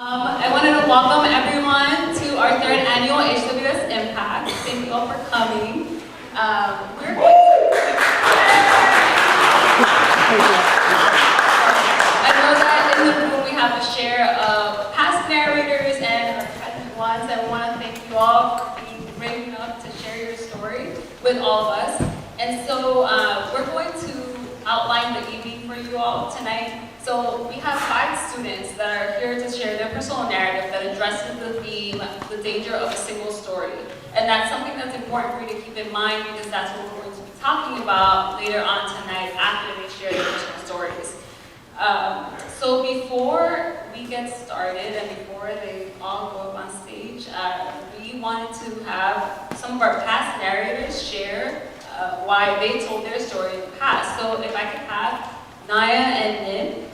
I wanted to welcome everyone to our third annual HWSImpact. Thank you all for coming. We're going I know that in the room we have a share of past narrators and our present ones, and we want to thank you all for being brave enough to share your story with all of us. And so we're going to outline the evening for you all tonight. So we have 5 students that are here to share their personal narrative that addresses the theme, the danger of a single story. And that's something that's important for you to keep in mind because that's what we're going to be talking about later on tonight after they share their personal stories. So before we get started and before they all go up on stage, we wanted to have some of our past narrators share why they told their story in the past. So if I could have Naya and Nin.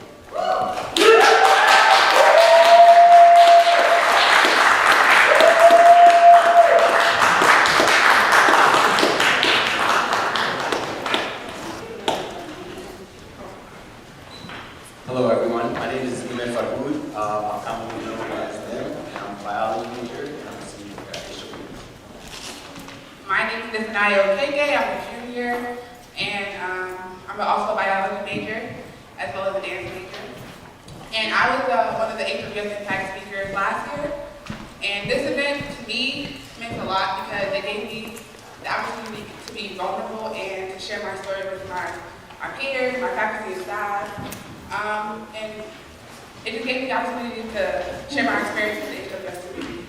Hello everyone, my name is Farhoud. I'm commonly known as Nim, and I'm a biology major, and I'm a senior at HWSImpact. My name is Naya Okeke. I'm a junior, and I'm also a biology major, as well as a dance major. And I was one of the HWSImpact speakers last year. And this event, to me, meant a lot because it gave me the opportunity to be vulnerable and to share my story with my peers, my faculty and staff. And it just gave me the opportunity to share my experience with the HWS community.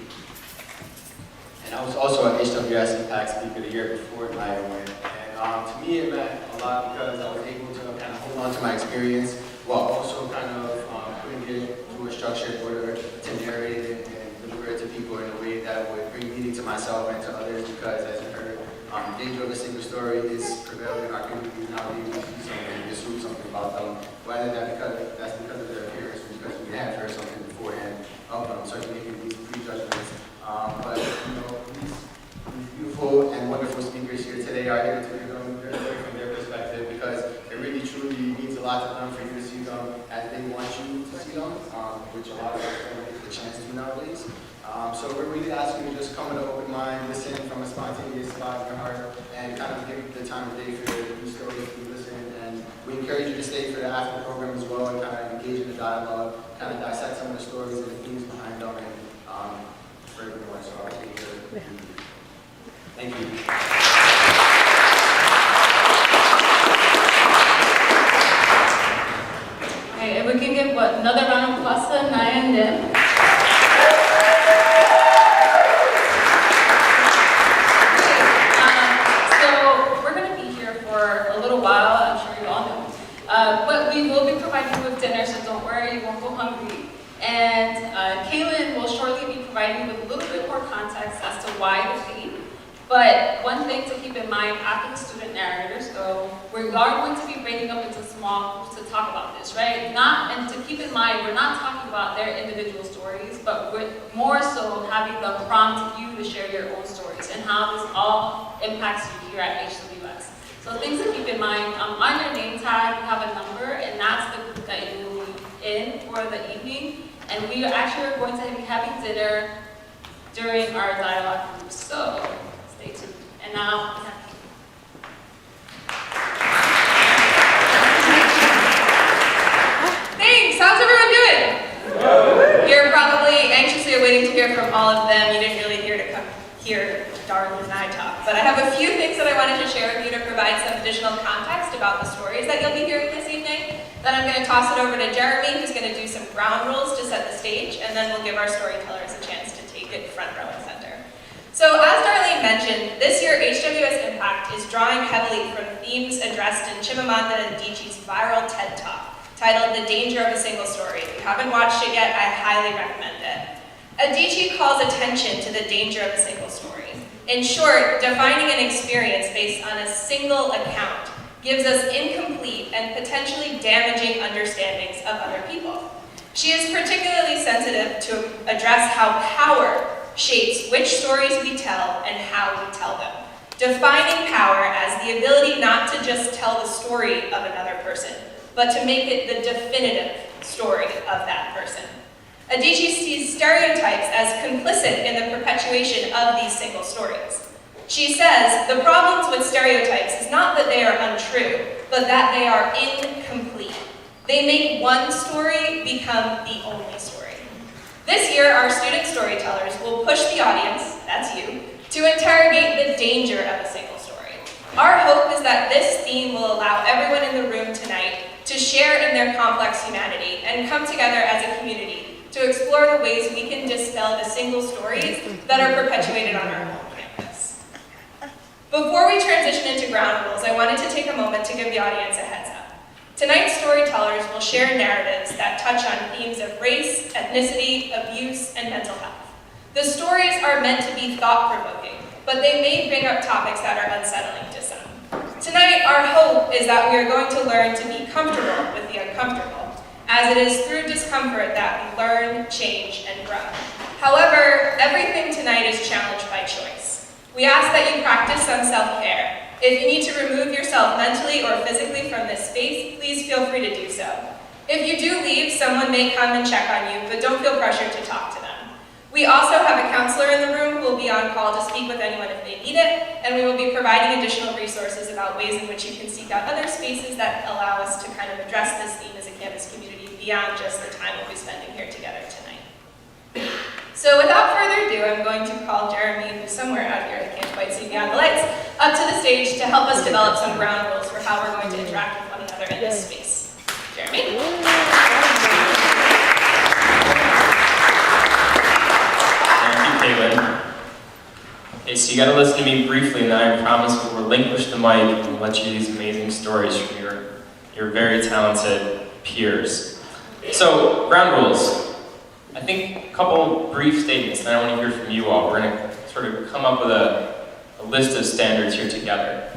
And I was also an HWSImpact speaker the year before Naya went. And to me it meant a lot because I was able to kind of hold on to my experience while also kind of putting it through a structured order to narrate it and deliver it to people in a way that would bring meaning to myself and to others because as you heard, the danger of a single story is prevailing in our communities nowadays. We see something and assume something about them, whether that's because of their appearance or because we have heard something beforehand of them, certainly making these prejudgments. But you know, these beautiful and wonderful speakers here today are able to give them their story from their perspective because it really truly means a lot to them for you to see them as they want you to see them, which a lot of us don't get the chance to nowadays. So we're really asking you to just come with an open mind, listen from a spontaneous spot in your heart, and kind of give the time of day for these stories to listen. And we encourage you to stay for the after program as well and kind of engage in the dialogue, kind of dissect some of the stories and the themes behind them, and for everyone. So I'll take care. Thank you. Okay, if we can give another round of applause to Naya and Nim. So we're going to be here for a little while, I'm sure you all know. But we will be providing you with dinner, so don't worry, you won't go hungry. And Kaylin will shortly be providing you with a little bit more context as to why the theme. But one thing to keep in mind after the student narrators go, we are going to be breaking up into small groups to talk about this, right? And to keep in mind, we're not talking about their individual stories, but we're more so having them prompt you to share your own stories and how this all impacts you here at HWS. So things to keep in mind, on your name tag, you have a number, and that's the group that you will be in for the evening. And we actually are going to be having dinner during our dialogue group, so stay tuned. And now, Thanks! How's everyone doing? You're probably anxiously awaiting to hear from all of them. You didn't really come hear Darlene and I talk. But I have a few things that I wanted to share with you to provide some additional context about the stories that you'll be hearing this evening. Then I'm going to toss it over to Jeremy, who's going to do some ground rules to set the stage, and then we'll give our storytellers a chance to take it front row and center. So as Darlene mentioned, this year HWSImpact is drawing heavily from themes addressed in Chimamanda Adichie's viral TED Talk, titled The Danger of a Single Story. If you haven't watched it yet, I highly recommend it. Adichie calls attention to the danger of a single story. In short, defining an experience based on a single account gives us incomplete and potentially damaging understandings of other people. She is particularly sensitive to address how power shapes which stories we tell and how we tell them, defining power as the ability not to just tell the story of another person, but to make it the definitive story of that person. Adichie sees stereotypes as complicit in the perpetuation of these single stories. She says, the problems with stereotypes is not that they are untrue, but that they are incomplete. They make one story become the only story. This year, our student storytellers will push the audience, that's you, to interrogate the danger of a single story. Our hope is that this theme will allow everyone in the room tonight to share in their complex humanity and come together as a community to explore the ways we can dispel the single stories that are perpetuated on our home campus. Before we transition into ground rules, I wanted to take a moment to give the audience a heads up. Tonight's storytellers will share narratives that touch on themes of race, ethnicity, abuse, and mental health. The stories are meant to be thought-provoking, but they may bring up topics that are unsettling to some. Tonight, our hope is that we are going to learn to be comfortable with the uncomfortable, as it is through discomfort that we learn, change, and grow. However, everything tonight is challenged by choice. We ask that you practice some self-care. If you need to remove yourself mentally or physically from this space, please feel free to do so. If you do leave, someone may come and check on you, but don't feel pressured to talk to them. We also have a counselor in the room who will be on call to speak with anyone if they need it, and we will be providing additional resources about ways in which you can seek out other spaces that allow us to kind of address this theme as a campus community beyond just the time we'll be spending here together tonight. So without further ado, I'm going to call Jeremy, who's somewhere out here, I can't quite see beyond the lights, up to the stage to help us develop some ground rules for how we're going to interact with one another in this space. Jeremy? Caitlin. Okay, so you got to listen to me briefly, and then I promise we'll relinquish the mic and let you hear these amazing stories from your very talented peers. So, ground rules. I think a couple brief statements, and I want to hear from you all. We're going to sort of come up with a list of standards here together.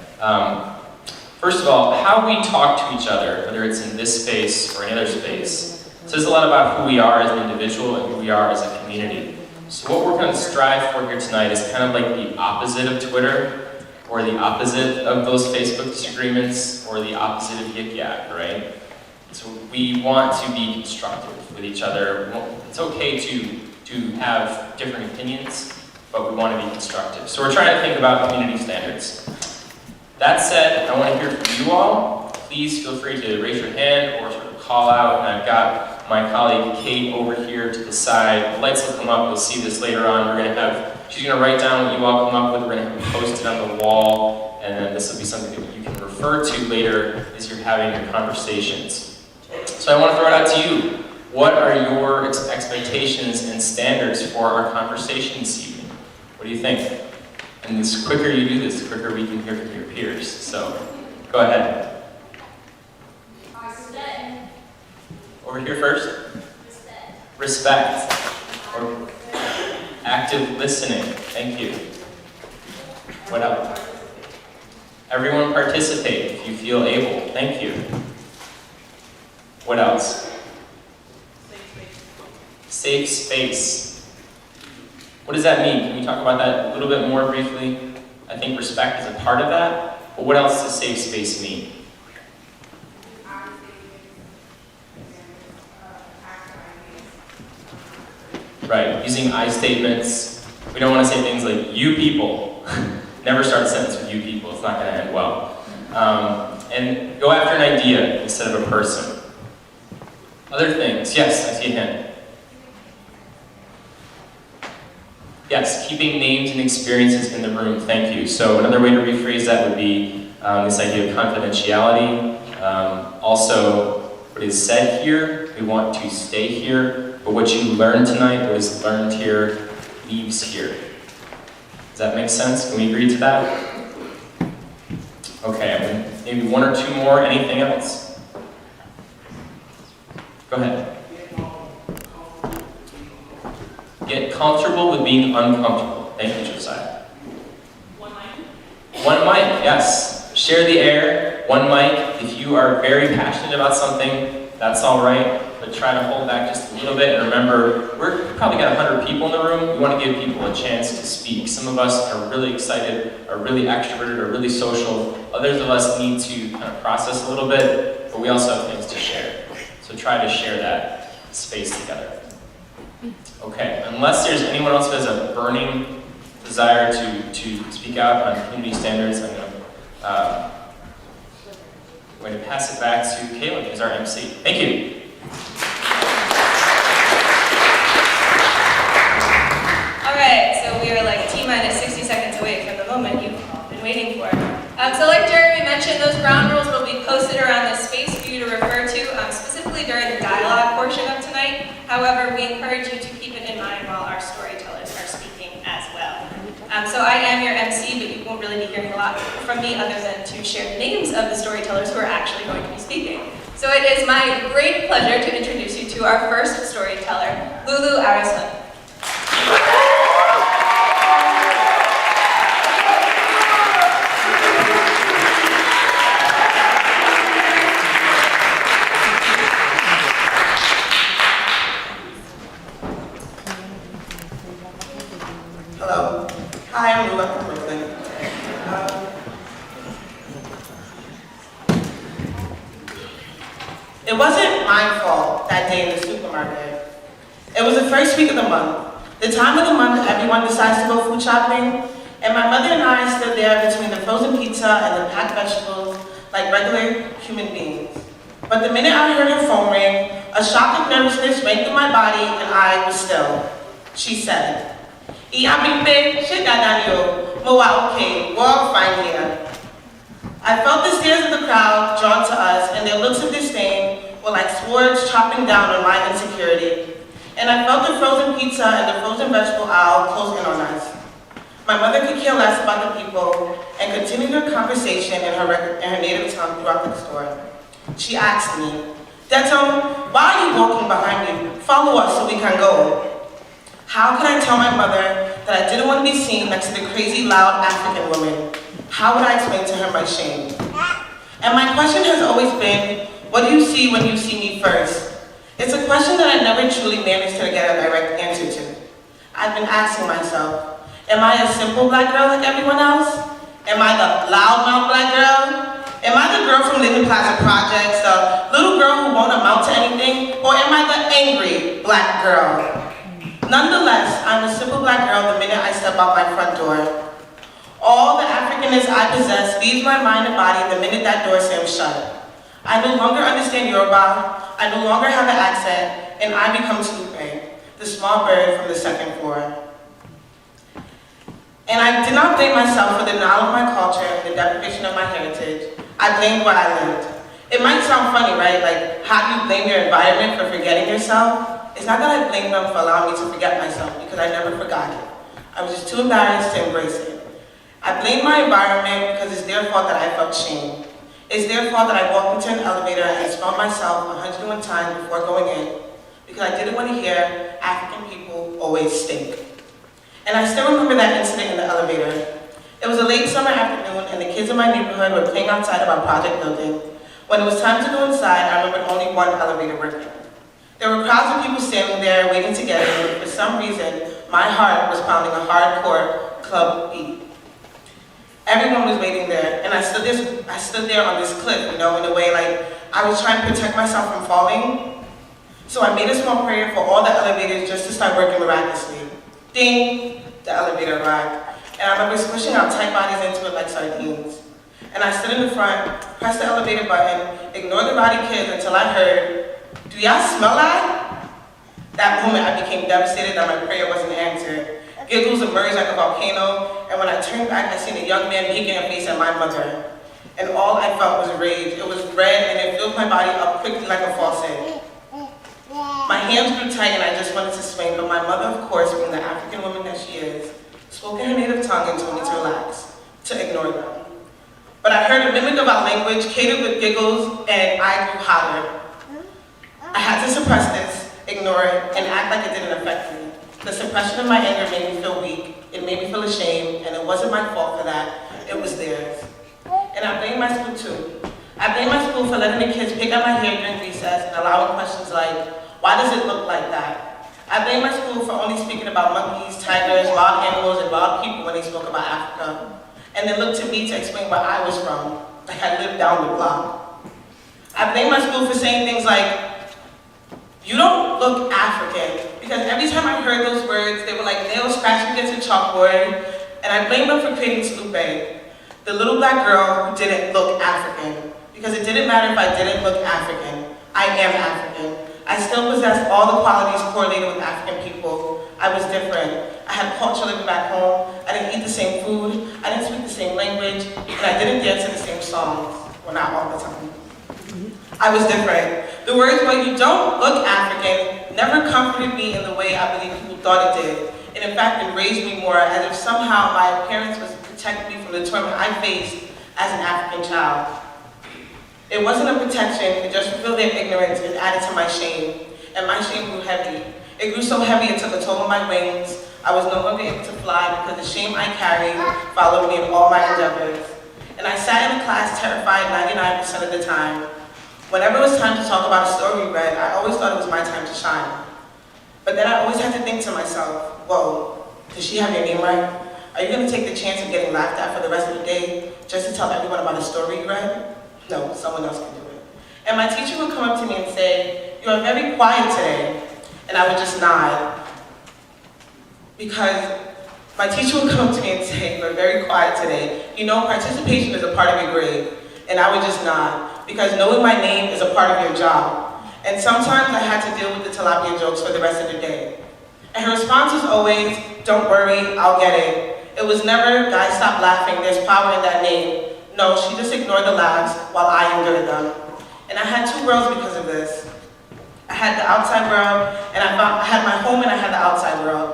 First of all, how we talk to each other, whether it's in this space or any other space, says a lot about who we are as an individual and who we are as a community. So what we're going to strive for here tonight is kind of like the opposite of Twitter, or the opposite of those Facebook disagreements, or the opposite of Yik Yak, right? So we want to be constructive with each other. It's okay to have different opinions, but we want to be constructive. So we're trying to think about community standards. That said, I want to hear from you all. Please feel free to raise your hand or sort of call out, and I've got my colleague Kate over here to the side. The lights will come up, you'll see this later on. She's going to write down what you all come up with. We're going to have it posted on the wall, and then this will be something that you can refer to later as you're having your conversations. So I want to throw it out to you. What are your expectations and standards for our conversation this evening? What do you think? And the quicker you do this, the quicker we can hear from your peers. So go ahead. Over here first. Respect. Or active listening. Thank you. What else? Everyone participate if you feel able. Thank you. What else? Safe space. What does that mean? Can we talk about that a little bit more briefly? I think respect is a part of that. But what else does safe space mean? Right, using I statements. We don't want to say things like, you people. Never start a sentence with you people, it's not going to end well. And go after an idea instead of a person. Other things, yes, I see a hand. Yes, keeping names and experiences in the room, thank you. So another way to rephrase that would be this idea of confidentiality. Also, what is said here, we want to stay here. But what you learned tonight, what is learned here, leaves here. Does that make sense? Can we agree to that? Okay, maybe one or two more. Anything else? Go ahead. Get comfortable with being uncomfortable. Thank you, Josiah. One mic? One mic, yes. Share the air. One mic. If you are very passionate about something, that's all right. But try to hold back just a little bit, and remember, we're probably got 100 people in the room. We want to give people a chance to speak. Some of us are really excited, are really extroverted, are really social. Others of us need to kind of process a little bit, but we also have things to share. So try to share that space together. Okay, unless there's anyone else who has a burning desire to speak out on community standards, I'm going to pass it back to Caitlin, who's our MC. Thank you. All right, so we are like T-minus 60 seconds away from the moment you've all been waiting for. So like Jeremy mentioned, those ground rules will be posted around this space for you to refer to, specifically during the dialogue portion of tonight. However, we encourage you to keep it in mind while our storytellers are speaking as well. So I am your MC, but you won't really be hearing a lot from me other than to share the names of the storytellers who are actually going to be speaking. So it is my great pleasure to introduce you to our first storyteller, Lulu Arislip. Hello. Hi, I'm Lula from Brooklyn. It wasn't my fault that day in the supermarket. It was the first week of the month. The time of the month everyone decides to go food shopping, and my mother and I stood there between the frozen pizza and the packed vegetables like regular human beings. But the minute I heard her phone ring, a shock of nervousness ran through my body and I was still. She said, we're all fine here. I felt the stares of the crowd drawn to us, and their looks of disdain were like swords chopping down on my insecurity. And I felt the frozen pizza and the frozen vegetable aisle close in on us. My mother could care less about the people and continued her conversation in her native tongue throughout the store. She asked me, "Deton, why are you walking behind me? Follow us so we can go." How could I tell my mother that I didn't want to be seen next to the crazy, loud African woman? How would I explain to her my shame? And my question has always been, what do you see when you see me first? It's a question that I never truly managed to get a direct answer to. I've been asking myself, am I a simple black girl like everyone else? Am I the loudmouth black girl? Am I the girl from Linden Plaza Projects, the little girl who won't amount to anything? Or am I the angry black girl? Nonetheless, I'm a simple black girl the minute I step out my front door. All the Africanness I possess leaves my mind and body the minute that door slams shut. I no longer understand Yoruba, I no longer have an accent, and I become Lupe, the small bird from the second floor. And I did not blame myself for the denial of my culture and the deprivation of my heritage. I blamed where I lived. It might sound funny, right? Like, how do you blame your environment for forgetting yourself? It's not that I blame them for allowing me to forget myself, because I never forgot it. I was just too embarrassed to embrace it. I blame my environment because it's their fault that I felt shame. It's their fault that I walked into an elevator and smelled myself 101 times before going in, because I didn't want to hear African people always stink. And I still remember that incident in the elevator. It was a late summer afternoon and the kids in my neighborhood were playing outside of our project building. When it was time to go inside, I remembered only one elevator working. There were crowds of people standing there waiting to get in, and for some reason, my heart was pounding a hardcore club beat. Everyone was waiting there, and I stood there on this cliff, in a way like I was trying to protect myself from falling. So I made a small prayer for all the elevators just to start working miraculously. Ding, the elevator arrived. And I remember squishing our tight bodies into it like sardines. And I stood in the front, pressed the elevator button, ignored the rowdy kids until I heard, "Do y'all smell that?" That moment I became devastated that my prayer wasn't answered. Giggles emerged like a volcano, and when I turned back, I seen a young man peeking a face at my mother. And all I felt was rage. It was red, and it filled my body up quickly like a faucet. My hands grew tight, and I just wanted to swing, but my mother, of course, being the African woman that she is, spoke in her native tongue and told me to relax, to ignore them. But I heard a mimic of our language, catered with giggles, and I grew hotter. I had to suppress this, ignore it, and act like it didn't affect me. The suppression of my anger made me feel weak, it made me feel ashamed, and it wasn't my fault for that, it was theirs. And I blame my school too. I blame my school for letting the kids pick at my hair during recess and allowing questions like, "Why does it look like that?" I blame my school for only speaking about monkeys, tigers, wild animals, and wild people when they spoke about Africa. And then looked to me to explain where I was from, like I lived down the block. I blame my school for saying things like, "You don't look African," because because every time I heard those words, they were like nails scratching against a chalkboard, and I blamed them for creating Lupe, the little black girl who didn't look African. Because it didn't matter if I didn't look African. I am African. I still possess all the qualities correlated with African people. I was different. I had culture living back home. I didn't eat the same food. I didn't speak the same language. And I didn't dance to the same songs. Well, not all the time. I was different. The words, "well, you don't look African," never comforted me in the way I believe people thought it did. And in fact, it raised me more, as if somehow my appearance was protecting me from the torment I faced as an African child. It wasn't a protection, it just revealed their ignorance and added to my shame. And my shame grew heavy. It grew so heavy it took a toll on my wings. I was no longer able to fly because the shame I carried followed me in all my endeavors. And I sat in the class terrified 99% of the time. Whenever it was time to talk about a story we read, I always thought it was my time to shine. But then I always had to think to myself, whoa, does she have your name right? Are you going to take the chance of getting laughed at for the rest of the day just to tell everyone about a story you read? No, someone else can do it. And my teacher would come up to me and say, "You are very quiet today." And I would just nod. Because my teacher would come up to me and say, "You are very quiet today. You know, participation is a part of your grade." And I would just nod. Because knowing my name is a part of your job. And sometimes I had to deal with the tilapia jokes for the rest of the day. And her response was always, "Don't worry, I'll get it." It was never, "Guys, stop laughing, there's power in that name." No, she just ignored the laughs while I endured them. And I had two worlds because of this. I had the outside world, and I had my home and I had the outside world.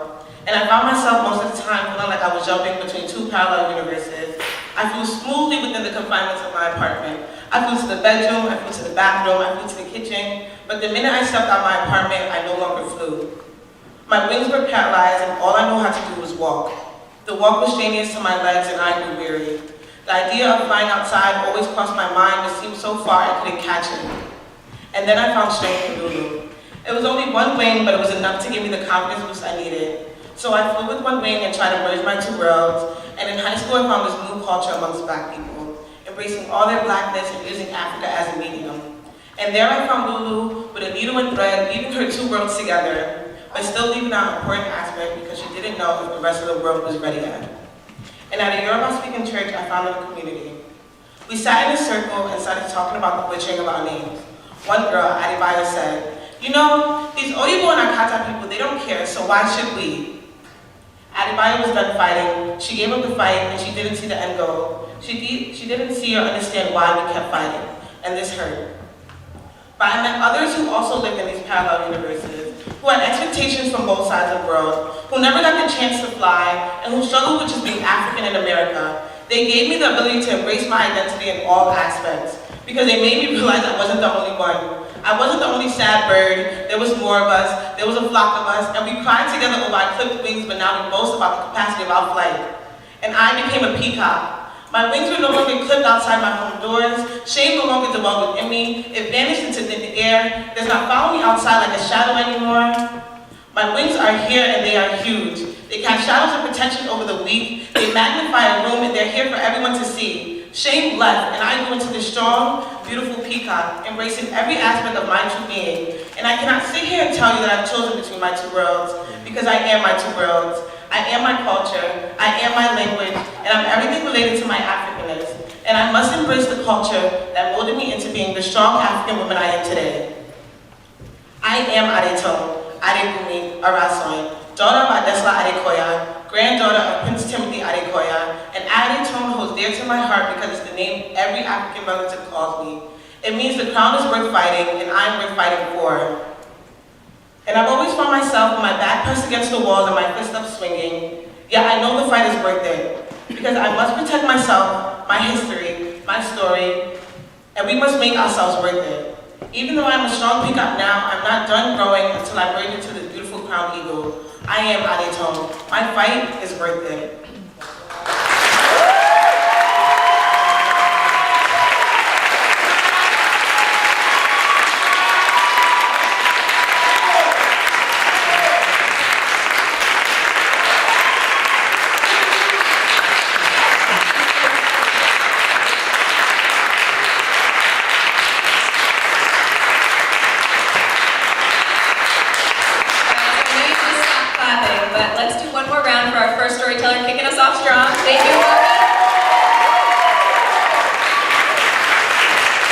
And I found myself most of the time feeling like I was jumping between two parallel universes. I flew smoothly within the confinements of my apartment. I flew to the bedroom, I flew to the bathroom, I flew to the kitchen, but the minute I stepped out of my apartment, I no longer flew. My wings were paralyzed and all I knew how to do was walk. The walk was strenuous to my legs and I grew weary. The idea of flying outside always crossed my mind, but seemed so far I couldn't catch it. And then I found strength in Lulu. It was only one wing, but it was enough to give me the confidence boost I needed. So I flew with one wing and tried to merge my two worlds, and in high school I found this new culture amongst black people, embracing all their blackness and using Africa as a medium. And there I found Lulu with a needle and thread, weaving her two worlds together, but still leaving out an important aspect because she didn't know if the rest of the world was ready yet. And at a Yoruba-speaking church, I found a community. We sat in a circle and started talking about the butchering of our names. One girl, Adebayo, said, "You know, these Oyibo and Akata people, they don't care, so why should we?" Adebayo was done fighting. She gave up the fight and she didn't see the end goal. She didn't see or understand why we kept fighting, and this hurt. But I met others who also lived in these parallel universes, who had expectations from both sides of the world, who never got the chance to fly, and who struggled with just being African in America. They gave me the ability to embrace my identity in all aspects, because they made me realize I wasn't the only one. I wasn't the only sad bird, there was more of us, there was a flock of us, and we cried together over our clipped wings, but now we boast about the capacity of our flight. And I became a peacock. My wings were no longer clipped outside my home doors, shame no longer dwelled within me, it vanished into thin air, it does not follow me outside like a shadow anymore. My wings are here and they are huge. They cast shadows of protection over the weak, they magnify a room and they're here for everyone to see. Shame left and I grew into the strong, beautiful peacock, embracing every aspect of my true being. And I cannot sit here and tell you that I've chosen between my two worlds, because I am my two worlds. I am my culture, I am my language, and I'm everything related to my Africanness. And I must embrace the culture that molded me into being the strong African woman I am today. I am Adetone, Adebumi Arasoin, daughter of Adesla Adekoya, granddaughter of Prince Timothy Adekoya, and Adetone holds dear to my heart because it's the name every African relative calls me. It means the crown is worth fighting, and I'm worth fighting for. And I've always found myself with my back pressed against the wall and my fist up swinging. Yet I know the fight is worth it, because I must protect myself, my history, my story, and we must make ourselves worth it. Even though I'm a strong peacock now, I'm not done growing until I merge into the beautiful crowned eagle. I am Adetone. My fight is worth it. Thank you, Bobby.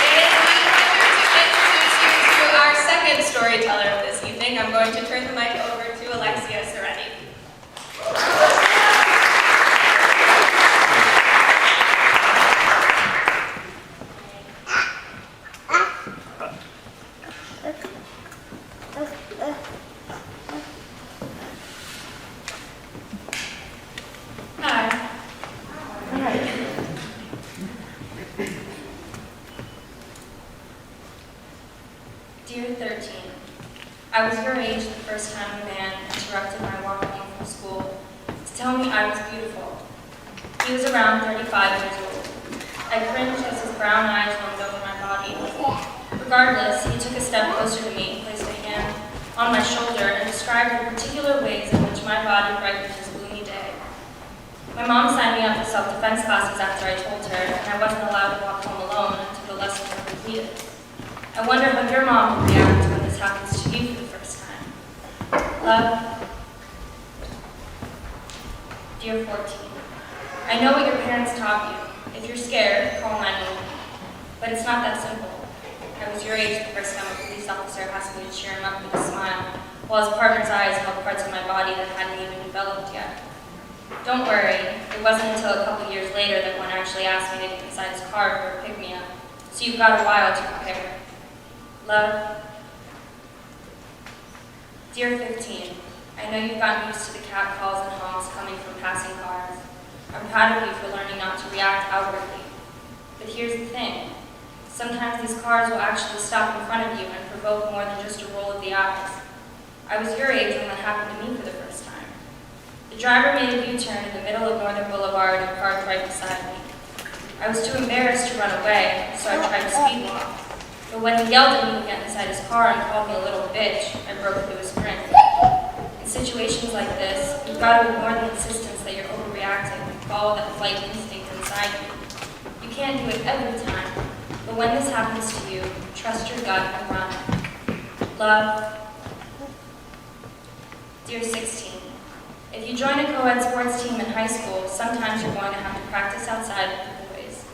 It is my pleasure to introduce you to our second storyteller of this evening. I'm going to turn the mic over to Alexia Seretti. Hi. Dear 13, I was your age the first time a man interrupted my walk home from school to tell me I was beautiful. He was around 35 years old. I cringed as his brown eyes roamed over my body. Regardless, he took a step closer to me, placed a hand on my shoulder, and described the particular ways in which my body brightened his gloomy day. My mom signed me up for self-defense classes after I told her, and I wasn't allowed to walk home alone until the lessons were completed. I wonder how your mom would react when this happens to you for the first time. Love. Dear 14, I know what your parents taught you. If you're scared, call 911. But it's not that simple. I was your age the first time a police officer asked me to cheer him up with a smile, while his partner's eyes held parts of my body that hadn't even developed yet. Don't worry, it wasn't until a couple years later that one actually asked me to get inside his car for a pick-me-up, so you've got a while to prepare. Love. Dear 15, I know you've gotten used to the cat calls and honks coming from passing cars. I'm proud of you for learning not to react outwardly. But here's the thing. Sometimes these cars will actually stop in front of you and provoke more than just a roll of the eyes. I was your age when that happened to me for the first time. The driver made a U-turn in the middle of Northern Boulevard and parked right beside me. I was too embarrassed to run away, so I tried to speed walk. But when he yelled at me to get inside his car and called me a little bitch, I broke into a sprint. In situations like this, you've got to ignore the insistence that you're overreacting and follow that flight instinct inside you. You can't do it every time, but when this happens to you, trust your gut and run. Love. Dear 16, if you join a co-ed sports team in high school, sometimes you're going to have to practice outside with the boys.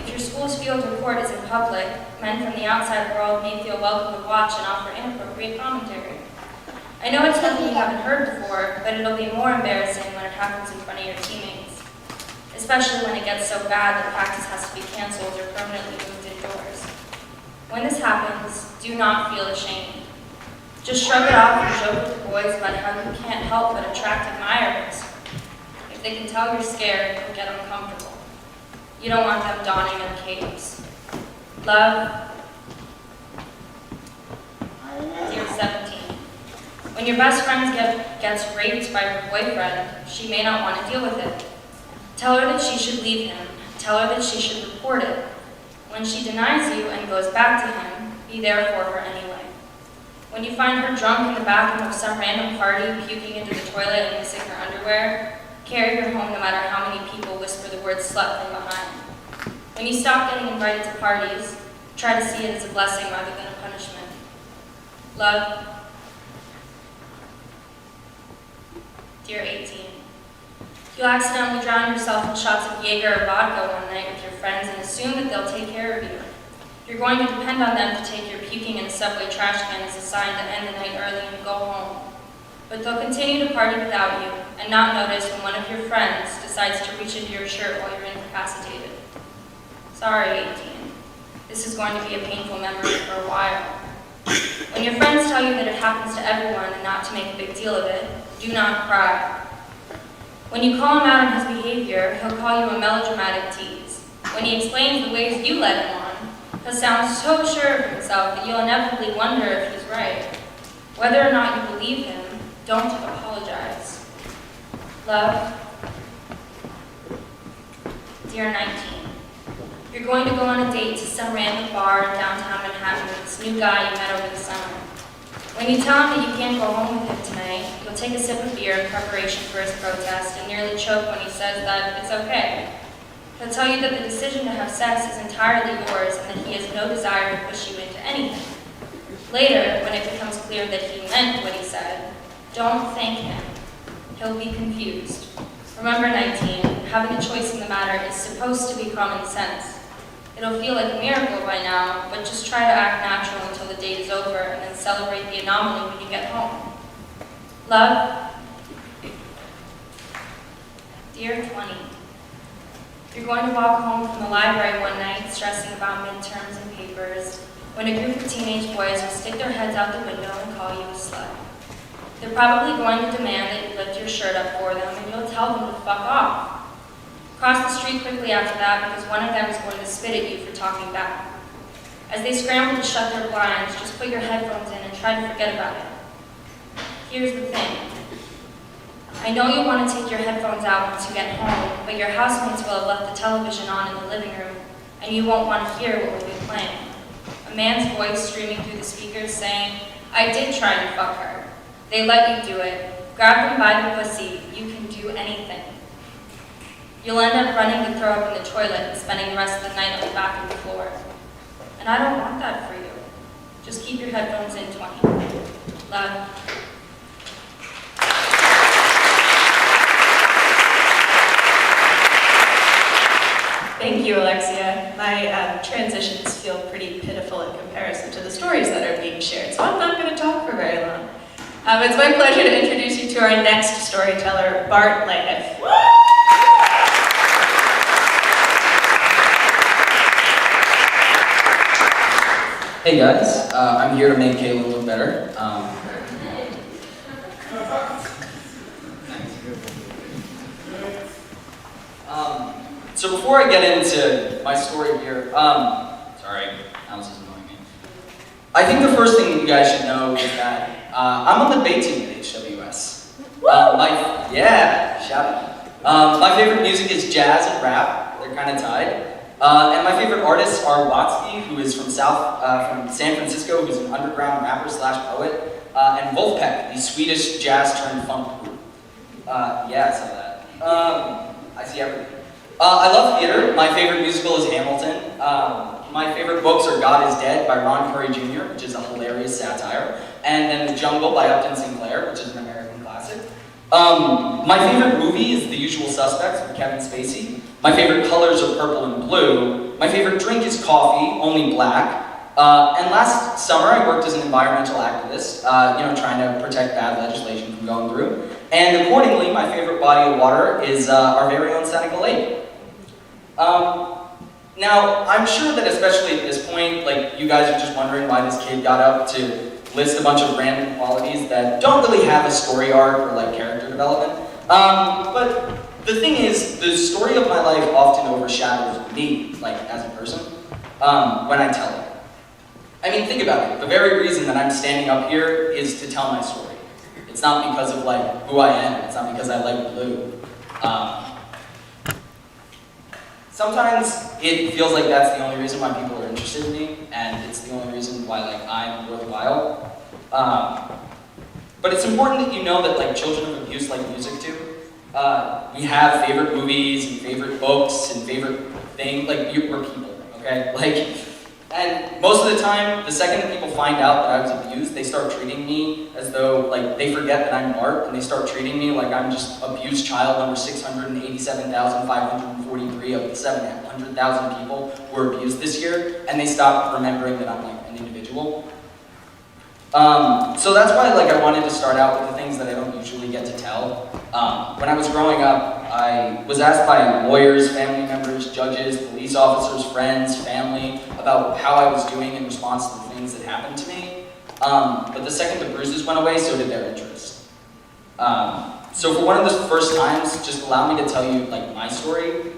If your school's field report is in public, men from the outside world may feel welcome to watch and offer inappropriate commentary. I know it's something you haven't heard before, but it'll be more embarrassing when it happens in front of your teammates, especially when it gets so bad that practice has to be canceled or permanently moved indoors. When this happens, do not feel ashamed. Just shrug it off and joke with the boys about how you can't help but attract admirers. If they can tell you're scared, you'll get uncomfortable. You don't want them donning their capes. Love. Dear 17. When your best friend gets raped by her boyfriend, she may not want to deal with it. Tell her that she should leave him. Tell her that she should report it. When she denies you and goes back to him, be there for her anyway. When you find her drunk in the bathroom of some random party, puking into the toilet and missing her underwear, carry her home no matter how many people whisper the word slut from behind. When you stop getting invited to parties, try to see it as a blessing rather than a punishment. Love. Dear 18, you'll accidentally drown yourself in shots of Jaeger or vodka one night with your friends and assume that they'll take care of you. You're going to depend on them to take your puking in a subway trash can as a sign to end the night early and go home. But they'll continue to party without you and not notice when one of your friends decides to reach into your shirt while you're incapacitated. Sorry, 18. This is going to be a painful memory for a while. When your friends tell you that it happens to everyone and not to make a big deal of it, do not cry. When you call him out on his behavior, he'll call you a melodramatic tease. When he explains the ways you led him on, he'll sound so sure of himself that you'll inevitably wonder if he's right. Whether or not you believe him, don't apologize. Love. Dear 19, you're going to go on a date to some random bar in downtown Manhattan with this new guy you met over the summer. When you tell him that you can't go home with him tonight, you'll take a sip of beer in preparation for his protest and nearly choke when he says that it's okay. He'll tell you that the decision to have sex is entirely yours and that he has no desire to push you into anything. Later, when it becomes clear that he meant what he said, don't thank him. He'll be confused. Remember, 19, having a choice in the matter is supposed to be common sense. It'll feel like a miracle by now, but just try to act natural until the date is over and then celebrate the anomaly when you get home. Love, dear 20. You're going to walk home from the library one night stressing about midterms and papers when a group of teenage boys will stick their heads out the window and call you a slut. They're probably going to demand that you lift your shirt up for them and you'll tell them to fuck off. Cross the street quickly after that because one of them is going to spit at you for talking back. As they scramble to shut their blinds, just put your headphones in and try to forget about it. Here's the thing. I know you'll want to take your headphones out once you get home, but your housemates will have left the television on in the living room, and you won't want to hear what will be playing. A man's voice streaming through the speakers saying, I did try and fuck her. They let you do it. Grab them by the pussy. You can do anything. You'll end up running to throw up in the toilet and spending the rest of the night on the bathroom floor. And I don't want that for you. Just keep your headphones in, 20. Love. Thank you, Alexia. My transitions feel pretty pitiful in comparison to the stories that are being shared, so I'm not going to talk for very long. It's my pleasure to introduce you to our next storyteller, Bart Leggett. Hey guys, I'm here to make Caleb look better. So before I get into my story here, sorry, Alice is annoying me. I think the first thing that you guys should know is that I'm on the debate team at HWS. Shout out. My favorite music is jazz and rap. They're kind of tied. And my favorite artists are Watsky, who is from San Francisco, who's an underground rapper / poet, and Wolfpack, the Swedish jazz turned funk group. I saw that. I see everything. I love theater. My favorite musical is Hamilton. My favorite books are God is Dead by Ron Curry Jr., which is a hilarious satire, and then The Jungle by Upton Sinclair, which is an American classic. My favorite movie is The Usual Suspects with Kevin Spacey. My favorite colors are purple and blue. My favorite drink is coffee, only black. And last summer I worked as an environmental activist, trying to protect bad legislation from going through. And accordingly, my favorite body of water is our very own Seneca Lake. Now, I'm sure that especially at this point, you guys are just wondering why this kid got up to list a bunch of random qualities that don't really have a story arc or character development. But the thing is, the story of my life often overshadows me, as a person, when I tell it. I mean, think about it. The very reason that I'm standing up here is to tell my story. It's not because of, who I am. It's not because I like blue. Sometimes it feels like that's the only reason why people are interested in me, and it's the only reason why, I'm worthwhile. But it's important that you know that, children of abuse like music too. We have favorite movies and favorite books and favorite things, we're people, okay? And most of the time, the second that people find out that I was abused, they start treating me as though, they forget that I'm Bart, and they start treating me like I'm just abused child number 687,543 of the 700,000 people who were abused this year, and they stop remembering that I'm, an individual. So that's why, I wanted to start out with the things that I don't usually get to tell. When I was growing up, I was asked by lawyers, family members, judges, police officers, friends, family, about how I was doing in response to the things that happened to me. But the second the bruises went away, so did their interest. So for one of the first times, just allow me to tell you, my story.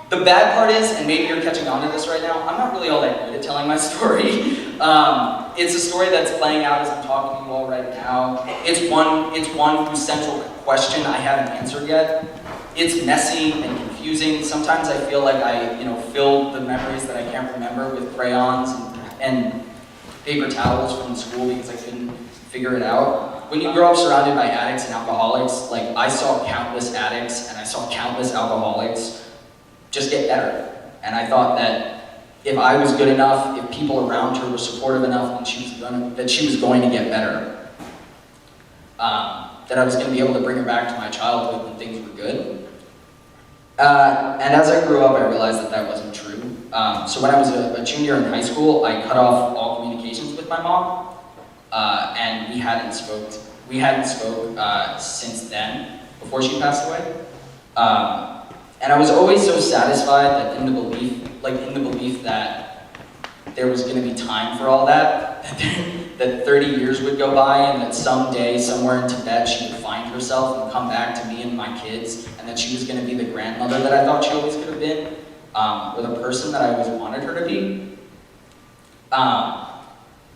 The bad part is, and maybe you're catching on to this right now, I'm not really all that good at telling my story. It's a story that's playing out as I'm talking to you all right now. It's one whose central question I haven't answered yet. It's messy and confusing. Sometimes I feel like I, filled the memories that I can't remember with crayons and paper towels from school because I couldn't figure it out. When you grow up surrounded by addicts and alcoholics, I saw countless addicts and I saw countless alcoholics just get better. And I thought that if I was good enough, if people around her were supportive enough, that she was going to get better. That I was going to be able to bring her back to my childhood when things were good. And as I grew up, I realized that that wasn't true. So when I was a junior in high school, I cut off all communications with my mom, and we hadn't spoke since then, before she passed away. And I was always so satisfied that in the belief that there was going to be time for all that, that 30 years would go by, and that someday, somewhere in Tibet, she would find herself and come back to me and my kids, and that she was going to be the grandmother that I thought she always could have been, or the person that I always wanted her to be.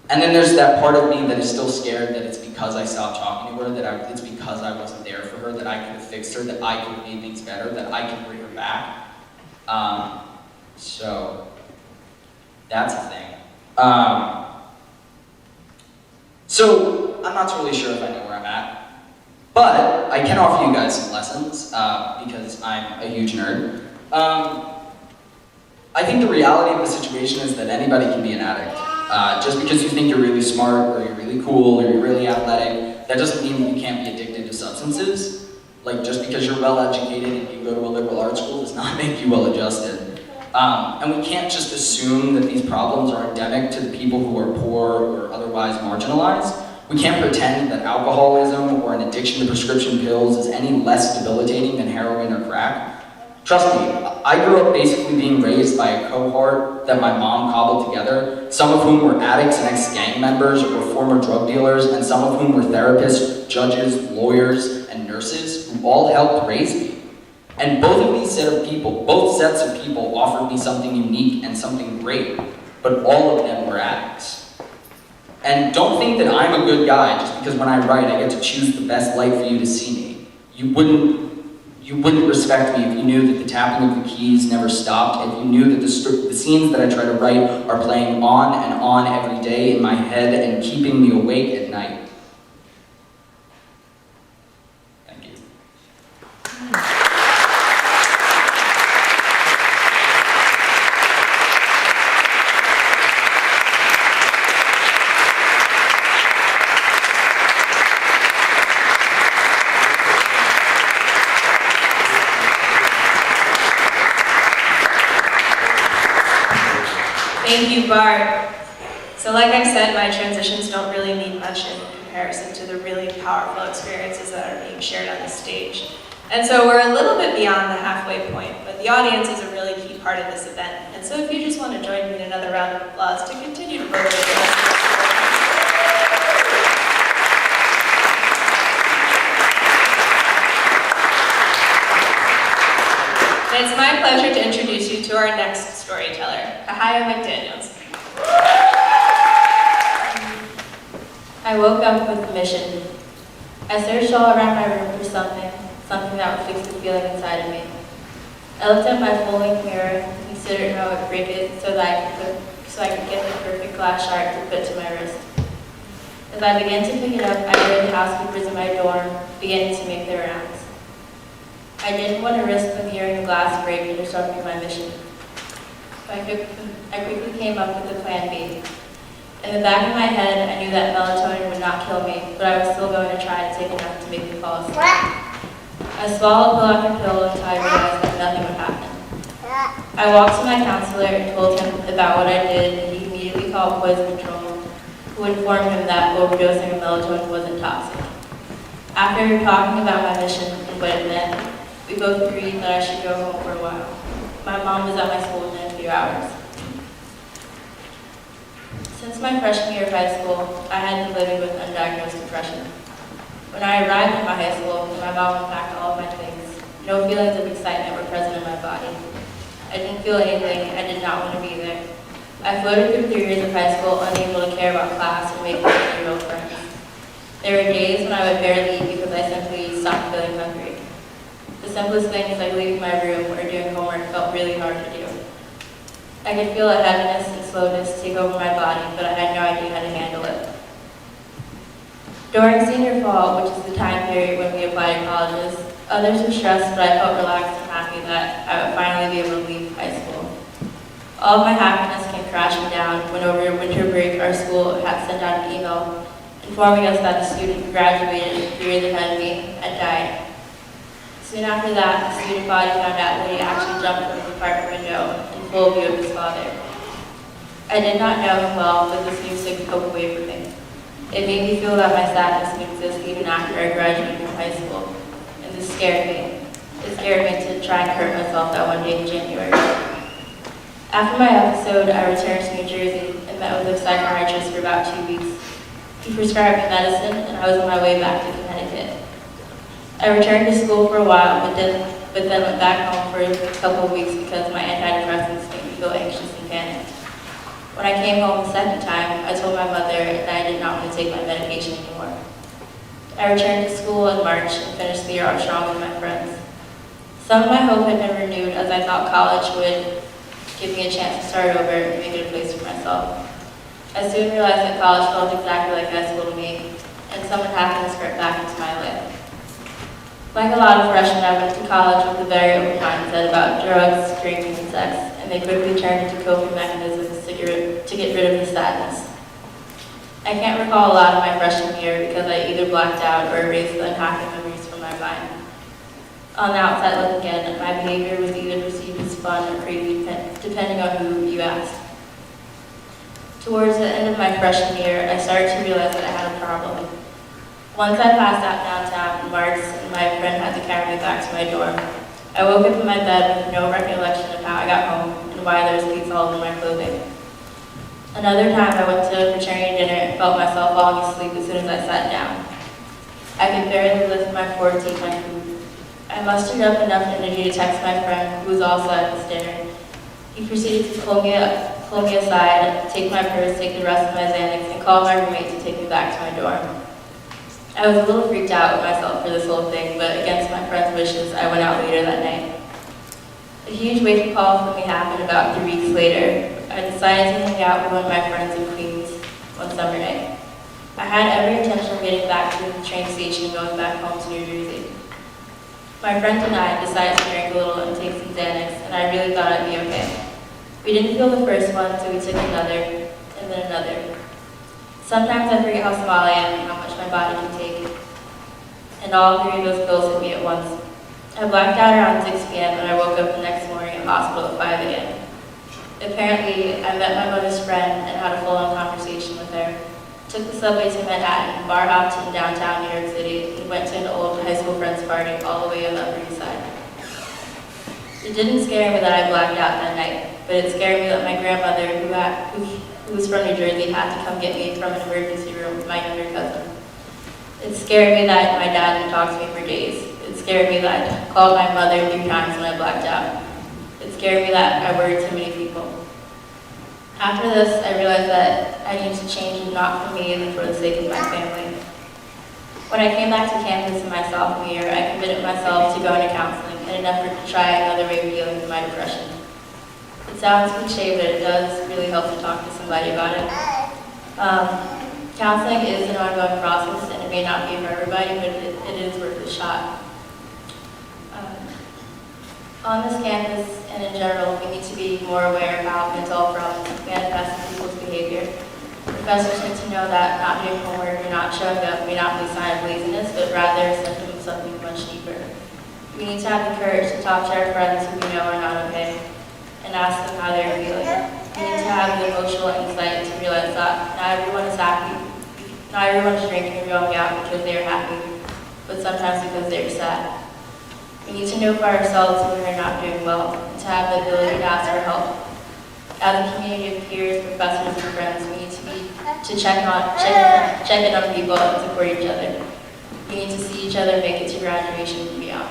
And then there's that part of me that is still scared that it's because I stopped talking to her, that it's because I wasn't there for her, that I could have fixed her, that I could have made things better, that I could bring her back. So that's a thing. So I'm not totally sure if I know where I'm at, but I can offer you guys some lessons because I'm a huge nerd. I think the reality of the situation is that anybody can be an addict. Just because you think you're really smart, or you're really cool, or you're really athletic, that doesn't mean that you can't be addicted to substances. Like, just because you're well educated and you go to a liberal arts school does not make you well adjusted. And we can't just assume that these problems are endemic to the people who are poor or otherwise marginalized. We can't pretend that alcoholism or an addiction to prescription pills is any less debilitating than heroin or crack. Trust me, I grew up basically being raised by a cohort that my mom cobbled together, some of whom were addicts and ex-gang members or former drug dealers, and some of whom were therapists, judges, lawyers, and nurses who all helped raise me. And both sets of people offered me something unique and something great, but all of them were addicts. And don't think that I'm a good guy just because when I write I get to choose the best light for you to see me. You wouldn't respect me if you knew that the tapping of the keys never stopped, if you knew that the scenes that I try to write are playing on and on every day in my head and keeping me awake at night. Thank you. Thank you, Bart. So like I said, my transitions don't really mean much in comparison to the really powerful experiences that are being shared on the stage. And so we're a little bit beyond the halfway point, but the audience is a really key part of this event. And so if you just want to join me in another round of applause to continue to vote for the rest of the story. It's my pleasure to introduce you to our next storyteller, Kahaya McDaniels. I woke up with a mission. I searched all around my room for something that would fix the feeling inside of me. I looked at my full-length mirror and considered how I would break it so I could get the perfect glass shard to put to my wrist. As I began to pick it up, I heard the housekeepers in my dorm beginning to make their rounds. I didn't want to risk them hearing the glass break and disrupting my mission. I quickly came up with a plan B. In the back of my head, I knew that melatonin would not kill me, but I was still going to try to take enough to make me fall asleep. I swallowed pill after pill until I realized that nothing would happen. I walked to my counselor and told him about what I did, and he immediately called poison control, who informed him that overdosing of melatonin wasn't toxic. After talking about my mission and what it meant, we both agreed that I should go home for a while. My mom was at my school within a few hours. Since my freshman year of high school, I had been living with undiagnosed depression. When I arrived at my high school, my mom unpacked all of my things. No feelings of excitement were present in my body. I didn't feel anything. I did not want to be there. I floated through 3 years of high school, unable to care about class or make any real friends. There were days when I would barely eat because I simply stopped feeling hungry. The simplest things like leaving my room or doing homework felt really hard to do. I could feel a heaviness and slowness take over my body, but I had no idea how to handle it. During senior fall, which is the time period when we apply to colleges, others were stressed, but I felt relaxed and happy that I would finally be able to leave high school. All of my happiness came crashing down when over winter break our school had sent out an email informing us that a student who graduated 3 years ahead of me had died. Soon after that, the student body found out that he actually jumped from the apartment window in full view of his father. I did not know him well, but this news took hope away from me. It made me feel that my sadness would exist even after I graduated from high school, and this scared me. It scared me to try and hurt myself that one day in January. After my episode, I returned to New Jersey and met with a psychiatrist for about 2 weeks. He prescribed me medicine, and I was on my way back to Connecticut. I returned to school for a while, but then went back home for a couple of weeks because my antidepressants made me feel anxious and panicked. When I came home the second time, I told my mother that I did not want to take my medication anymore. I returned to school in March and finished the year off strong with my friends. Some of my hope had been renewed as I thought college would give me a chance to start over and make it a place for myself. I soon realized that college felt exactly like high school to me, and something happened to creep back into my life. Like a lot of freshmen, I went to college with a very open mindset about drugs, drinking, and sex, and they quickly turned into coping mechanisms to get rid of the sadness. I can't recall a lot of my freshman year because I either blacked out or erased the unhappy memories from my mind. On the outside looking in, my behavior was either perceived as fun or creepy, depending on who you asked. Towards the end of my freshman year, I started to realize that I had a problem. Once I passed out downtown in March and my friend had to carry me back to my dorm, I woke up in my bed with no recollection of how I got home and why there was pizza all over my clothing. Another time I went to a fraternity dinner and felt myself falling asleep as soon as I sat down. I could barely lift my fork to eat my food. I mustered up enough energy to text my friend, who was also at this dinner. He proceeded to pull me aside, take my purse, take the rest of my Xanax, and call my roommate to take me back to my dorm. I was a little freaked out with myself for this whole thing, but against my friend's wishes, I went out later that night. A huge wake-up call for me happened about 3 weeks later. I decided to hang out with one of my friends in Queens one summer night. I had every intention of getting back to the train station and going back home to New Jersey. My friend and I decided to drink a little and take some Xanax, and I really thought I'd be okay. We didn't feel the first one, so we took another, and then another. Sometimes I forget how small I am and how much my body can take. And all 3 of those pills hit me at once. I blacked out around 6 p.m. and I woke up the next morning in hospital at 5 a.m. Apparently, I met my mother's friend and had a full-on conversation with her. Took the subway to Manhattan, bar hopped in downtown New York City, and went to an old high school friend's party all the way on the Upper East Side. It didn't scare me that I blacked out that night, but it scared me that my grandmother, who was from New Jersey, had to come get me from an emergency room with my younger cousin. It scared me that my dad didn't talk to me for days. It scared me that I called my mother 3 times when I blacked out. It scared me that I worried too many people. After this, I realized that I needed to change, not for me, but for the sake of my family. When I came back to campus in my sophomore year, I committed myself to going to counseling in an effort to try another way of dealing with my depression. It sounds cliche, but it does really help to talk to somebody about it. Counseling is an ongoing process, and it may not be for everybody, but it is worth a shot. On this campus and in general, we need to be more aware of how mental health problems manifest in people's behavior. Professors need to know that not doing homework or not showing up may not be a sign of laziness, but rather a symptom of something much deeper. We need to have the courage to talk to our friends who we know are not okay and ask them how they're feeling. We need to have the emotional insight to realize that not everyone is happy. Not everyone is drinking or going out because they are happy, but sometimes because they are sad. We need to know for ourselves when we are not doing well, and to have the ability to ask for help. As a community of peers, professors, and friends, we need to check in on people and support each other. We need to see each other make it to graduation and beyond.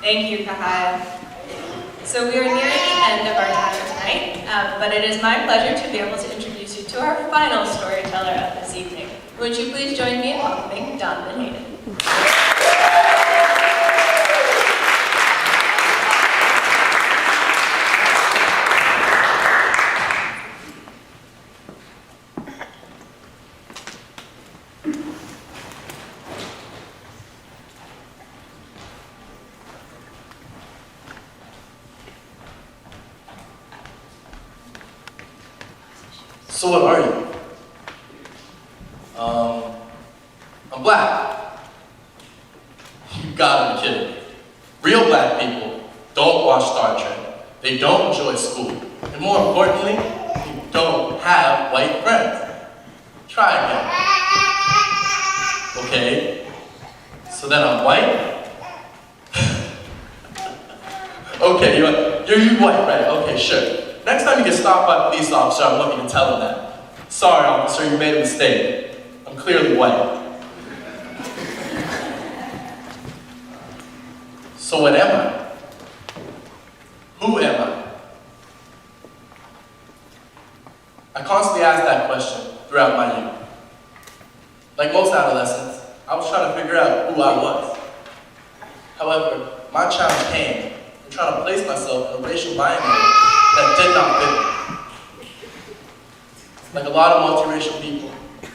Thank you, Kahaya. So we are nearing the end of our time tonight, but it is my pleasure to be able to introduce you to our final storyteller of this evening. Would you please join me in welcoming Donovan Hayden? So what are you? I'm black. You gotta be kidding me. Real black people don't watch Star Trek. They don't enjoy school. And more importantly, you don't have white friends. Try again. Okay, so then I'm white? Okay, you're white, right? Okay, sure. Next time you get stopped by a police officer, I want you to tell him that. Sorry, officer, you made a mistake. I'm clearly white. So what am I? Who am I? I constantly asked that question throughout my youth. Like most adolescents, I was trying to figure out who I was. However, my challenge came in trying to place myself in a racial binary that did not fit me. Like a lot of multiracial people,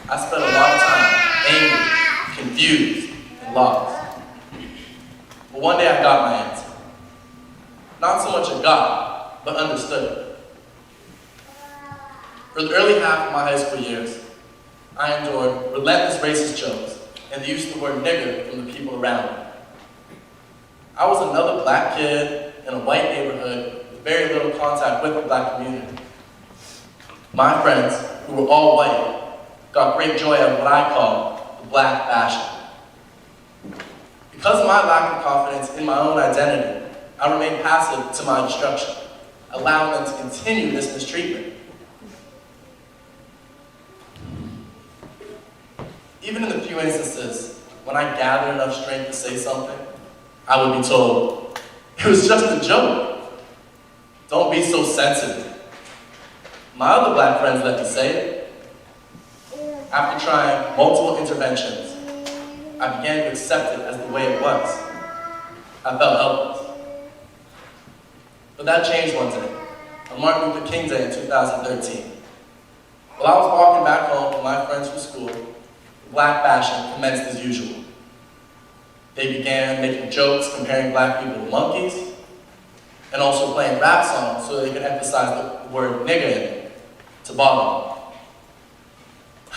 I spent a lot of time angry, confused, and lost. But one day I got my answer. Not so much a got, but understood. For the early half of my high school years, I endured relentless racist jokes and the use of the word nigger from the people around me. I was another black kid in a white neighborhood with very little contact with the black community. My friends, who were all white, got great joy out of what I call the black bashing. Because of my lack of confidence in my own identity, I remained passive to my destruction, allowing them to continue this mistreatment. Even in the few instances when I gathered enough strength to say something, I would be told, it was just a joke. Don't be so sensitive. My other black friends let me say it. After trying multiple interventions, I began to accept it as the way it was. I felt helpless. But that changed one day, on Martin Luther King Day in 2013. While I was walking back home with my friends from school, the black bashing commenced as usual. They began making jokes comparing black people to monkeys, and also playing rap songs so they could emphasize the word nigger in it, to bother me.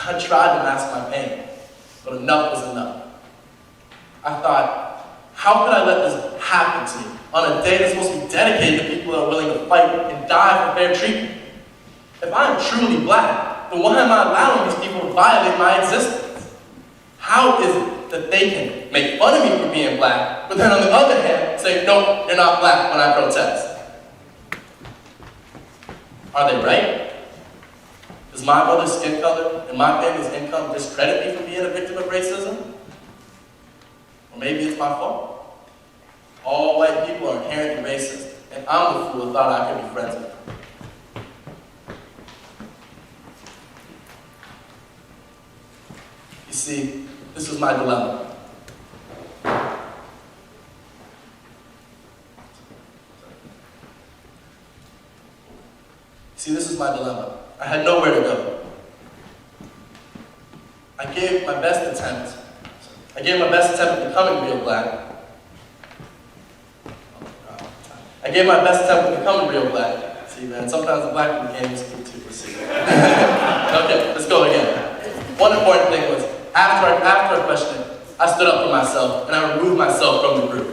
I tried to mask my pain, but enough was enough. I thought, how could I let this happen to me on a day that's supposed to be dedicated to people that are willing to fight and die for fair treatment? If I am truly black, then why am I allowing these people to violate my existence? How is it that they can make fun of me for being black, but then on the other hand, say, no, you're not black when I protest? Are they right? Does my mother's skin color and my family's income discredit me for being a victim of racism? Or maybe it's my fault. All white people are inherently racist, and I'm the fool who thought I could be friends with them. You see, this was my dilemma. I had nowhere to go. I gave my best attempt at becoming real black. See, man, sometimes the black people can't even speak too proceed. Okay, let's go again. One important thing was, after a question, I stood up for myself and I removed myself from the group.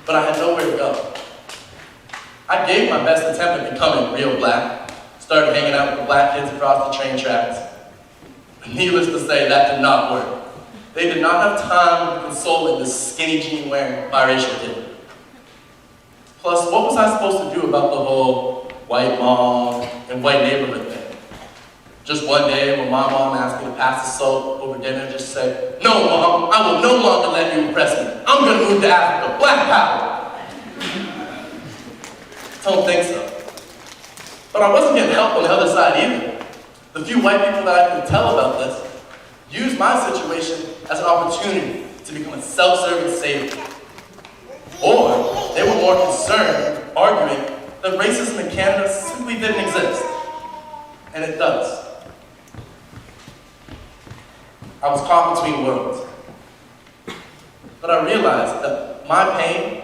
But I had nowhere to go. I gave my best attempt at becoming real black, started hanging out with the black kids across the train tracks. But needless to say, that did not work. They did not have time to console in this skinny jean wearing biracial kid. Plus, what was I supposed to do about the whole white mom and white neighborhood thing? Just one day when my mom asked me to pass the soap over dinner, just say, "No, Mom, I will no longer let you impress me. I'm gonna move to Africa, black power." Don't think so. But I wasn't getting help on the other side either. The few white people that I could tell about this used my situation as an opportunity to become a self-serving savior. Or they were more concerned, arguing that racism in Canada simply didn't exist. And it does. I was caught between worlds. But I realized that my pain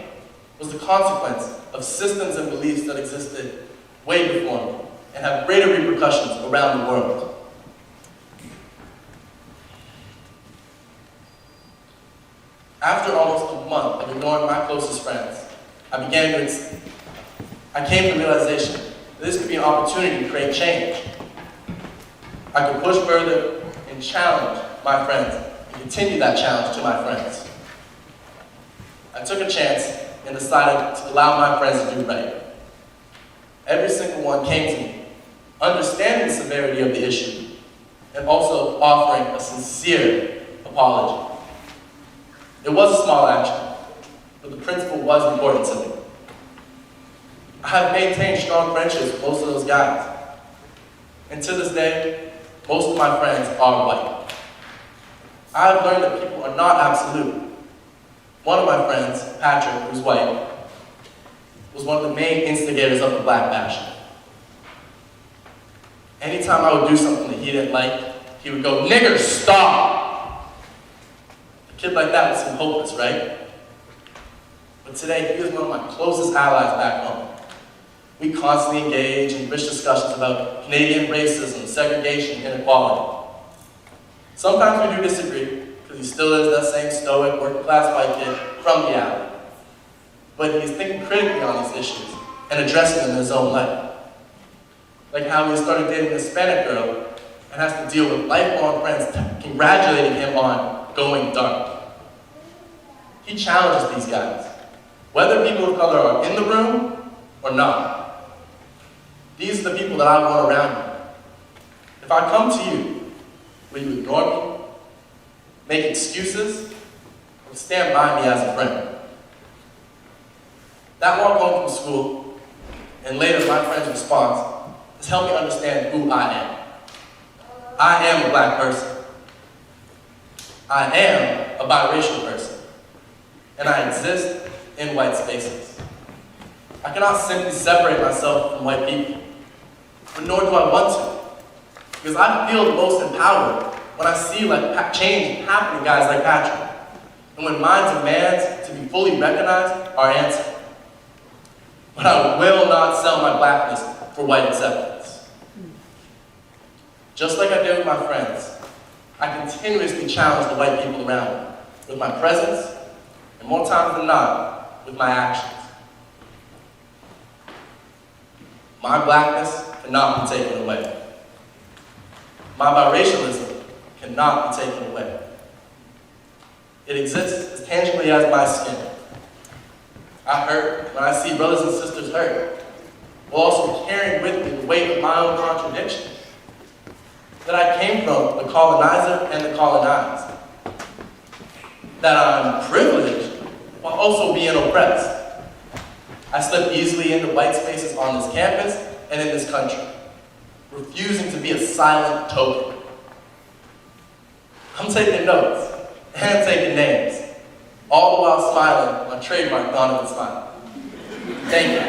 was the consequence of systems and beliefs that existed way before me, and have greater repercussions around the world. After almost a month of ignoring my closest friends, I came to the realization that this could be an opportunity to create change. I could push further and challenge my friends, and continue that challenge to my friends. I took a chance and decided to allow my friends to do right. Every single one came to me, understanding the severity of the issue, and also offering a sincere apology. It was a small action, but the principle was important to me. I have maintained strong friendships with most of those guys. And to this day, most of my friends are white. I have learned that people are not absolute. One of my friends, Patrick, who's white, was one of the main instigators of the Black Bashing. Anytime I would do something that he didn't like, he would go, "Nigger, stop!" A kid like that would seem hopeless, right? But today, he is one of my closest allies back home. We constantly engage in rich discussions about Canadian racism, segregation, inequality. Sometimes we do disagree, because he still is that same stoic, working-class white kid from the alley. But he's thinking critically on these issues and addressing them in his own life. Like how he started dating a Hispanic girl and has to deal with lifelong friends congratulating him on going dark. He challenges these guys, whether people of color are in the room or not. These are the people that I want around me. If I come to you, will you ignore me, make excuses, or stand by me as a friend? That walk home from school, and later my friend's response, has helped me understand who I am. I am a Black person. I am a biracial person. And I exist in white spaces. I cannot simply separate myself from white people, but nor do I want to. Because I feel the most empowered when I see change happening in guys like Patrick. And when mine demands to be fully recognized are answered. But I will not sell my blackness for white acceptance. Just like I did with my friends, I continuously challenge the white people around me with my presence, and more times than not, with my actions. My blackness cannot be taken away. My biracialism cannot be taken away. It exists as tangibly as my skin. I hurt when I see brothers and sisters hurt, while also carrying with me the weight of my own contradictions. That I came from the colonizer and the colonized. That I'm privileged while also being oppressed. I slip easily into white spaces on this campus and in this country, refusing to be a silent token. I'm taking notes and taking names, all the while smiling my trademark Donovan smile. Thank you.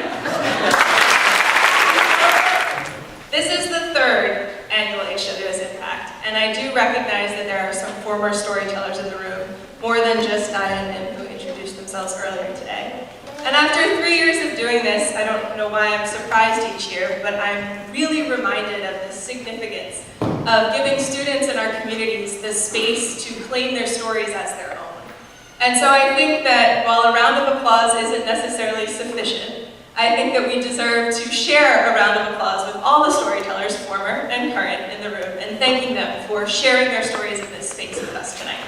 This is the third annual HWSImpact, and I do recognize that there are some former storytellers in the room, more than just Diane and Nim, who introduced themselves earlier today. And after 3 years of doing this, I don't know why I'm surprised each year, but I'm really reminded of the significance of giving students in our communities the space to claim their stories as their own. And so I think that while a round of applause isn't necessarily sufficient, I think that we deserve to share a round of applause with all the storytellers, former and current, in the room, and thanking them for sharing their stories in this space with us tonight.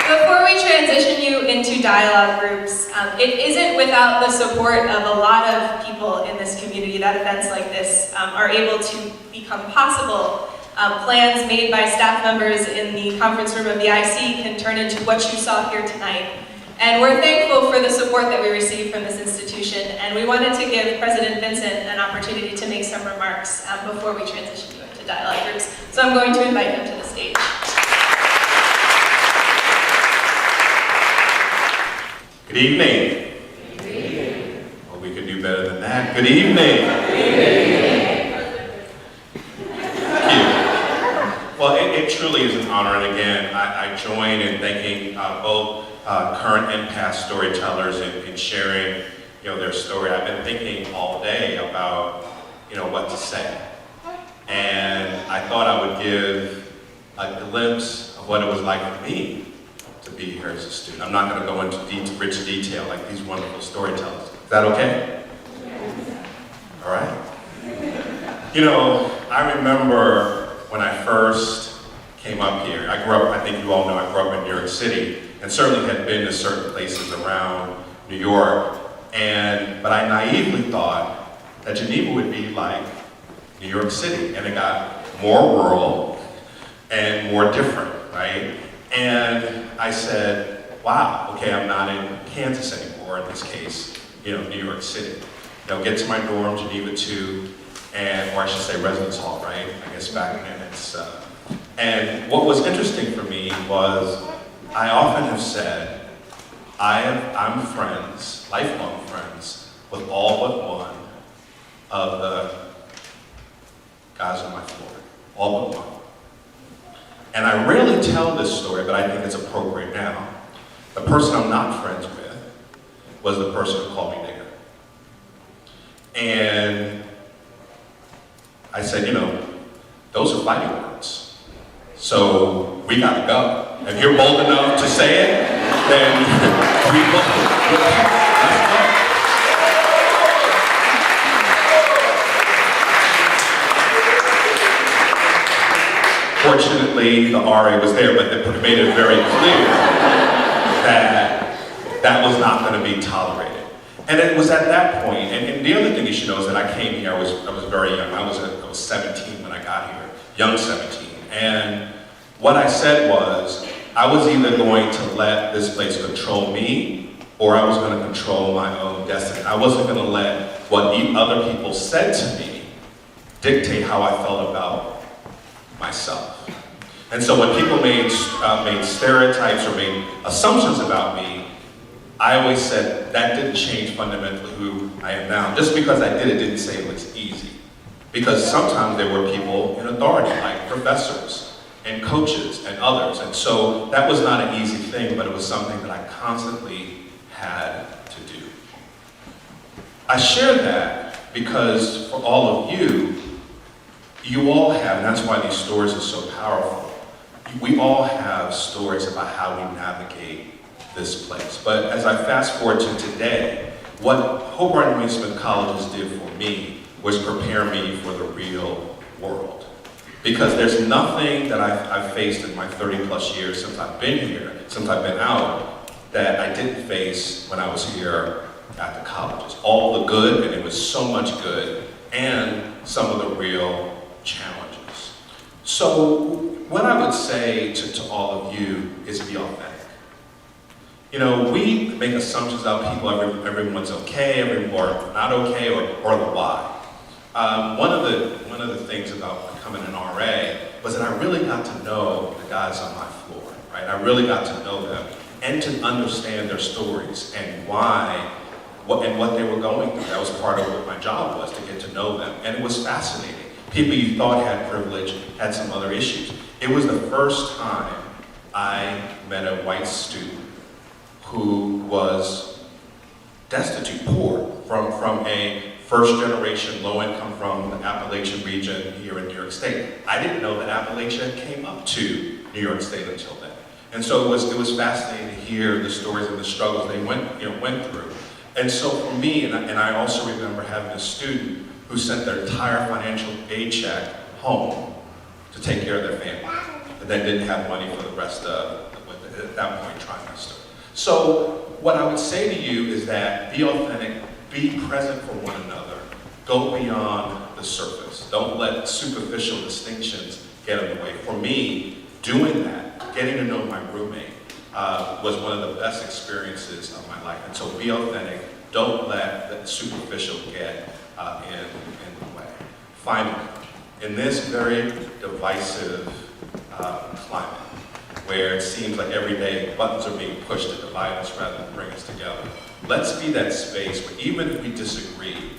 Before we transition you into dialogue groups, it isn't without the support of a lot of people in this community that events like this are able to become possible. Plans made by staff members in the conference room of the IC can turn into what you saw here tonight. And we're thankful for the support that we received from this institution, and we wanted to give President Vincent an opportunity to make some remarks before we transition you into dialogue groups. So I'm going to invite him to the stage. Good evening. Good evening. Well, we could do better than that. Good evening. Good evening. it truly is an honor, and again, I join in thanking both current and past storytellers in sharing, their story. I've been thinking all day about, what to say, and I thought I would give a glimpse of what it was like for me to be here as a student. I'm not going to go into rich detail like these wonderful storytellers. Is that okay? All right. I remember when I first came up here, I grew up, I think you all know, I grew up in New York City, and certainly had been to certain places around New York, but I naively thought that Geneva would be like New York City, and it got more rural and more different, right? And I said, wow, okay, I'm not in Kansas anymore, in this case, New York City. Get to my dorm, Geneva 2, or I should say residence hall, right? I guess back then it's, and what was interesting for me was, I often have said, I'm friends, lifelong friends, with all but one of the guys on my floor, all but one. And I rarely tell this story, but I think it's appropriate now. The person I'm not friends with was the person who called me nigger. And I said, those are fighting words. So we gotta go. If you're bold enough to say it, then let's go. Fortunately, the RA was there, but they made it very clear that that was not going to be tolerated. And it was at that point, and the other thing you should know is that I came here, I was very young. I was 17 when I got here, young 17. And what I said was, I was either going to let this place control me, or I was going to control my own destiny. I wasn't going to let what other people said to me dictate how I felt about myself. And so when people made stereotypes or made assumptions about me, I always said that didn't change fundamentally who I am now. Just because I did it didn't say it was easy. Because sometimes there were people in authority, like professors and coaches and others. And so that was not an easy thing, but it was something that I constantly had to do. I share that because for all of you, you all have, and that's why these stories are so powerful, we all have stories about how we navigate this place. But as I fast forward to today, what Hope New Smith Colleges did for me was prepare me for the real world. Because there's nothing that I've faced in my 30 plus years since I've been here, since I've been out, that I didn't face when I was here at the colleges. All the good, and it was so much good, and some of the real challenges. So what I would say to all of you is be authentic. We make assumptions about people, everyone's okay, everyone's not okay, or the why. One of the things about becoming an RA was that I really got to know the guys on my floor, right? I really got to know them and to understand their stories and what they were going through. That was part of what my job was, to get to know them. And it was fascinating. People you thought had privilege had some other issues. It was the first time I met a white student who was destitute, poor, from a first-generation, low-income from the Appalachian region here in New York State. I didn't know that Appalachia came up to New York State until then. And so it was fascinating to hear the stories and the struggles they went through. And so for me, and I also remember having a student who sent their entire financial aid check home to take care of their family, and then didn't have money for the rest of, at that point, trimester. So what I would say to you is that be authentic, be present for one another, go beyond the surface. Don't let superficial distinctions get in the way. For me, doing that, getting to know my roommate, was one of the best experiences of my life. And so be authentic, don't let the superficial get in the way. Finally, in this very divisive climate, where it seems like every day buttons are being pushed to divide us rather than bring us together, let's be that space where even if we disagree,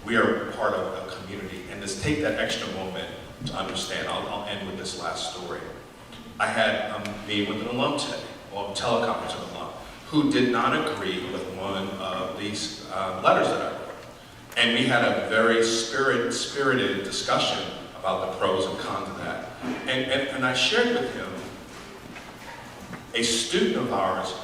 we are part of a community. And just take that extra moment to understand. I'll end with this last story. I had a meeting with an alum today, or a teleconference with an alum, who did not agree with one of these letters that I wrote. And we had a very spirited discussion about the pros and cons of that. And I shared with him, a student of ours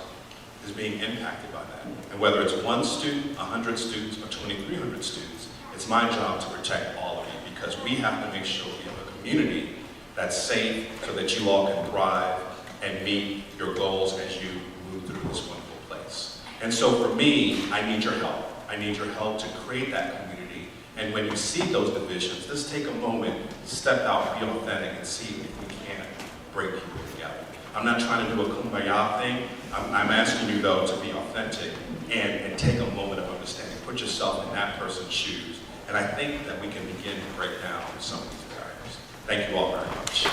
is being impacted by that. And whether it's 1 student, 100 students, or 2,300 students, it's my job to protect all of you, because we have to make sure we have a community that's safe so that you all can thrive and meet your goals as you move through this wonderful place. And so for me, I need your help. I need your help to create that community. And when you see those divisions, just take a moment, step out, be authentic, and see if we can bring people together. I'm not trying to do a kumbaya thing. I'm asking you, though, to be authentic and take a moment of understanding. Put yourself in that person's shoes. And I think that we can begin to break down some of these barriers. Thank you all very much.